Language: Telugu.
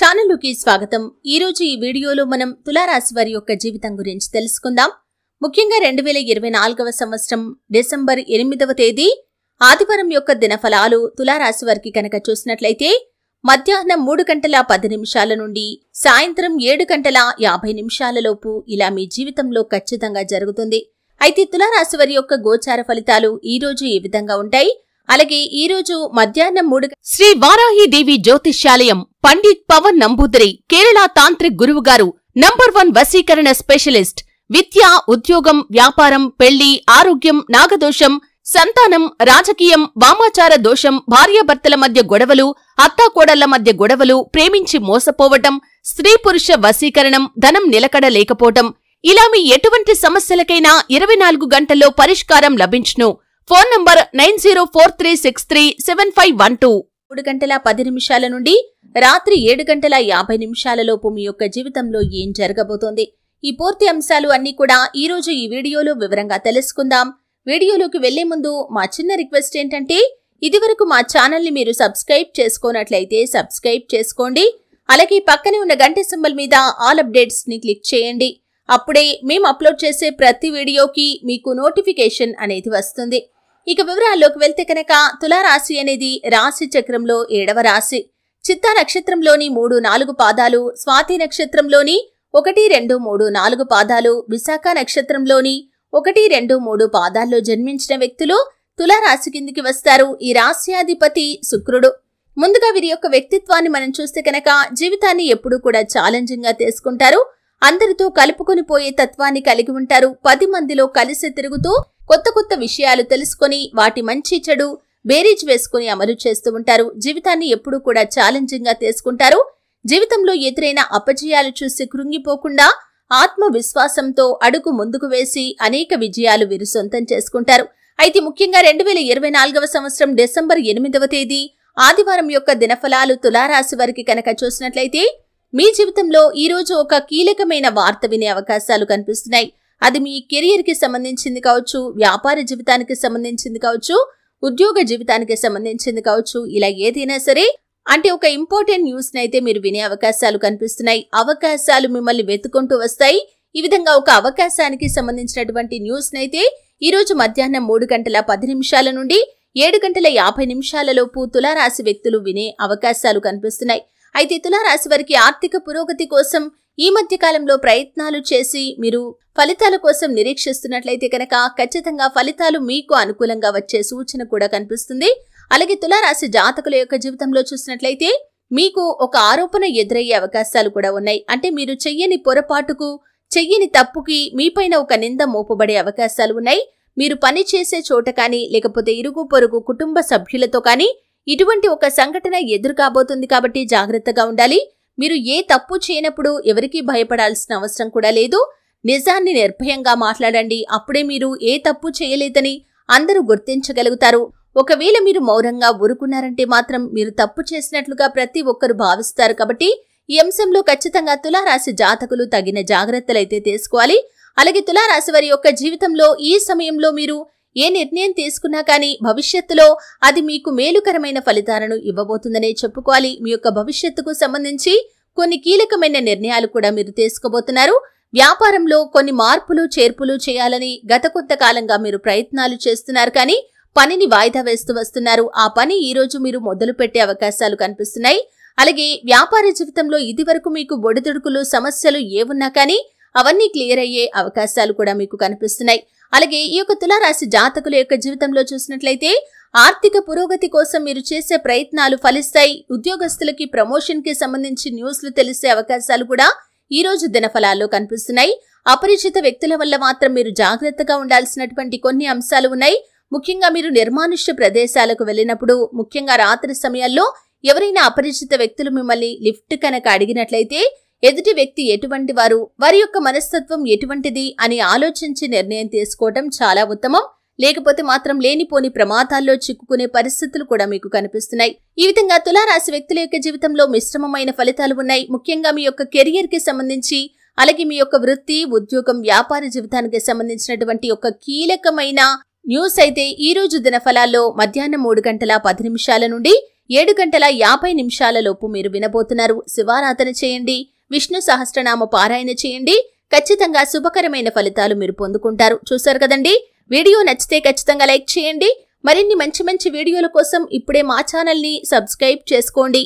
ఛానల్లోకి స్వాగతం। ఈ రోజు ఈ వీడియోలో మనం తులారాశి వారి యొక్క జీవితం గురించి తెలుసుకుందాం। ముఖ్యంగా 2024వ సంవత్సరం డిసెంబర్ 8వ తేదీ ఆదివారం యొక్క దినఫలాలు తులారాశి వారికి కనుక చూసినట్లయితే మధ్యాహ్నం 3:10 నుండి సాయంత్రం 7:50 లోపు ఇలా మీ జీవితంలో ఖచ్చితంగా జరుగుతుంది। అయితే తులారాశి వారి యొక్క గోచార ఫలితాలు ఈ రోజు ఈ విధంగా ఉంటాయి। అలాగే ఈ రోజు మధ్యాహ్నం 3 శ్రీ వారాహి దేవి జ్యోతిష్యాలయం పండిత్ పవన్ నంబూదరి కేరళ తాంత్రిక్ గురువు గారు నంబర్ 1 వశీకరణ స్పెషలిస్ట్। విద్య, ఉద్యోగం, వ్యాపారం, పెళ్లి, ఆరోగ్యం, నాగదోషం, సంతానం, రాజకీయం, వామాచార దోషం, భార్యాభర్తల మధ్య గొడవలు, అత్తాకోడళ్ల మధ్య గొడవలు, ప్రేమించి మోసపోవటం, స్త్రీ పురుష వశీకరణం, ధనం నిలకడ లేకపోవటం, ఇలా మీ ఎటువంటి సమస్యలకైనా 24 గంటల్లో పరిష్కారం లభించును। Phone number 9043637512। 3:10 నుండి రాత్రి 7:50 లోపు మీ యొక్క జీవితంలో ఏం జరగబోతోంది, ఈ పూర్తి అంశాలు అన్ని కూడా ఈ రోజు ఈ వీడియోలో వివరంగా తెలుసుకుందాం। వీడియోలోకి వెళ్లే ముందు మా చిన్న రిక్వెస్ట్ ఏంటంటే ఇదివరకు మా ఛానల్ని మీరు సబ్స్క్రైబ్ చేసుకోనట్లయితే సబ్స్క్రైబ్ చేసుకోండి। అలాగే పక్కనే ఉన్న గంట సింబల్ మీద ఆల్ అప్డేట్స్ ని క్లిక్ చేయండి। అప్పుడే మేము అప్లోడ్ చేసే ప్రతి వీడియోకి మీకు నోటిఫికేషన్ అనేది వస్తుంది। ఇక వివరాల్లోకి వెళ్తే కనుక తులారాశి అనేది రాశి చక్రంలో 7వ రాశి। చిత్తా నక్షత్రంలోని 3-4 పాదాలు, స్వాతి నక్షత్రంలోని 1, 2, 3, 4 పాదాలు, విశాఖ నక్షత్రంలోని 1, 2, 3 పాదాల్లో జన్మించిన వ్యక్తులు తులారాశి కిందికి వస్తారు। ఈ రాశ్యాధిపతి శుక్రుడు। ముందుగా వీరి యొక్క వ్యక్తిత్వాన్ని మనం చూస్తే కనుక జీవితాన్ని ఎప్పుడూ కూడా ఛాలెంజింగ్ గా తీసుకుంటారు। అందరితో కలుపుకొని పోయే తత్వాన్ని కలిగి ఉంటారు। 10 మందిలో కలిసి తిరుగుతూ కొత్త కొత్త విషయాలు తెలుసుకొని వాటి మంచి చెడు బేరీజ్ వేసుకుని అమలు చేస్తూ ఉంటారు। జీవితాన్ని ఎప్పుడూ కూడా ఛాలెంజింగ్ గా తీసుకుంటారు। జీవితంలో ఎదురైన అపజయాలు చూసి కృంగిపోకుండా ఆత్మవిశ్వాసంతో అడుగు ముందుకు వేసి అనేక విజయాలు వీరు సొంతం చేసుకుంటారు। అయితే ముఖ్యంగా 2024వ సంవత్సరం డిసెంబర్ 8వ తేదీ ఆదివారం యొక్క దినఫలాలు తులారాశి వారికి కనుక చూసినట్లయితే మీ జీవితంలో ఈ రోజు ఒక కీలకమైన వార్త వినే అవకాశాలు కనిపిస్తున్నాయి। అది మీ కెరియర్ కి సంబంధించింది కావచ్చు, వ్యాపార జీవితానికి సంబంధించింది కావచ్చు, ఉద్యోగ జీవితానికి సంబంధించింది కావచ్చు, ఇలా ఏదైనా సరే అంటే ఒక ఇంపార్టెంట్ న్యూస్ నైతే మీరు వినే అవకాశాలు కనిపిస్తున్నాయి। అవకాశాలు మిమ్మల్ని వెతుకుంటూ వస్తాయి। ఈ విధంగా ఒక అవకాశానికి సంబంధించినటువంటి న్యూస్ నైతే ఈ రోజు మధ్యాహ్నం 3:10 నుండి 7:50 లోపు తులారాశి వ్యక్తులు వినే అవకాశాలు కనిపిస్తున్నాయి। అయితే తులారాశి వారికి ఆర్థిక పురోగతి కోసం ఈ మధ్య కాలంలో ప్రయత్నాలు చేసి మీరు ఫలితాల కోసం నిరీక్షిస్తున్నట్లయితే కనుక ఖచ్చితంగా ఫలితాలు మీకు అనుకూలంగా వచ్చే సూచన కూడా కనిపిస్తుంది। అలాగే తులారాశి జాతకుల యొక్క జీవితంలో చూసినట్లయితే మీకు ఒక ఆరోపణ ఎదురయ్యే అవకాశాలు కూడా ఉన్నాయి। అంటే మీరు చెయ్యని పొరపాటుకు, చెయ్యని తప్పుకి మీపైన ఒక నింద మోపబడే అవకాశాలు ఉన్నాయి। మీరు పని చేసే చోట కానీ లేకపోతే ఇరుగు పొరుగు కుటుంబ సభ్యులతో కానీ ఇటువంటి ఒక సంఘటన ఎదురు కాబోతుంది కాబట్టి జాగ్రత్తగా ఉండాలి। మీరు ఏ తప్పు చేయనప్పుడు ఎవరికీ భయపడాల్సిన అవసరం కూడా లేదు। నిజాన్ని నిర్భయంగా మాట్లాడండి, అప్పుడే మీరు ఏ తప్పు చేయలేదని అందరూ గుర్తించగలుగుతారు। ఒకవేళ మీరు మౌనంగా ఊరుకున్నారంటే మాత్రం మీరు తప్పు చేసినట్లుగా ప్రతి ఒక్కరు భావిస్తారు। కాబట్టి ఈ అంశంలో ఖచ్చితంగా తులారాశి జాతకులు తగిన జాగ్రత్తలైతే తీసుకోవాలి। అలాగే తులారాశి వారి యొక్క జీవితంలో ఈ సమయంలో మీరు ఏ నిర్ణయం తీసుకున్నా కానీ భవిష్యత్తులో అది మీకు మేలుకరమైన ఫలితాలను ఇవ్వబోతుందనే చెప్పుకోవాలి। మీ యొక్క భవిష్యత్తుకు సంబంధించి కొన్ని కీలకమైన నిర్ణయాలు కూడా మీరు తీసుకోబోతున్నారు। వ్యాపారంలో కొన్ని మార్పులు చేర్పులు చేయాలని గత కొంతకాలంగా మీరు ప్రయత్నాలు చేస్తున్నారు, కానీ పనిని వాయిదా వేస్తూ వస్తున్నారు। ఆ పని ఈ రోజు మీరు మొదలు పెట్టే అవకాశాలు కనిపిస్తున్నాయి। అలాగే వ్యాపార జీవితంలో ఇది వరకు మీకు ఒడిదుడుకులు సమస్యలు ఏమున్నా కానీ అవన్నీ క్లియర్ అయ్యే అవకాశాలు కూడా మీకు కనిపిస్తున్నాయి। అలాగే ఈ యొక్క తులారాశి జాతకుల యొక్క జీవితంలో చూసినట్లయితే ఆర్థిక పురోగతి కోసం మీరు చేసే ప్రయత్నాలు ఫలిస్తాయి। ఉద్యోగస్తులకి ప్రమోషన్ కి సంబంధించి న్యూస్లు తెలిసే అవకాశాలు కూడా ఈ రోజు దినఫలాల్లో కనిపిస్తున్నాయి। అపరిచిత వ్యక్తుల వల్ల మాత్రం మీరు జాగ్రత్తగా ఉండాల్సినటువంటి కొన్ని అంశాలు ఉన్నాయి। ముఖ్యంగా మీరు నిర్మానుష్య ప్రదేశాలకు వెళ్ళినప్పుడు, ముఖ్యంగా రాత్రి సమయాల్లో ఎవరైనా అపరిచిత వ్యక్తులు మిమ్మల్ని లిఫ్ట్ కనుక అడిగినట్లయితే ఎదుటి వ్యక్తి ఎటువంటి వారు, వారి యొక్క మనస్తత్వం ఎటువంటిది అని ఆలోచించి నిర్ణయం తీసుకోవటం చాలా ఉత్తమం। లేకపోతే మాత్రం లేనిపోని ప్రమాదాల్లో చిక్కుకునే పరిస్థితులు కూడా మీకు కనిపిస్తున్నాయి। ఈ విధంగా తులారాశి వ్యక్తుల యొక్క జీవితంలో మిశ్రమమైన ఫలితాలు ఉన్నాయి। ముఖ్యంగా మీ యొక్క కెరియర్ కి సంబంధించి, అలాగే మీ యొక్క వృత్తి, ఉద్యోగం, వ్యాపార జీవితానికి సంబంధించినటువంటి ఒక కీలకమైన న్యూస్ అయితే ఈ రోజు దినఫలాల్లో మధ్యాహ్నం 3:10 నుండి 7:50 మీరు వినబోతున్నారు. శివారాధన చేయండి, విష్ణు సహస్రనామ పారాయణ చేయండి. ఖచ్చితంగా శుభకరమైన ఫలితాలు మీరు పొందుకుంటారు. చూశారు కదండి. వీడియో నచ్చితే ఖచ్చితంగా లైక్ చేయండి. మరిన్ని మంచి వీడియోల కోసం ఇప్పుడే మా ఛానల్ని సబ్స్క్రైబ్ చేసుకోండి.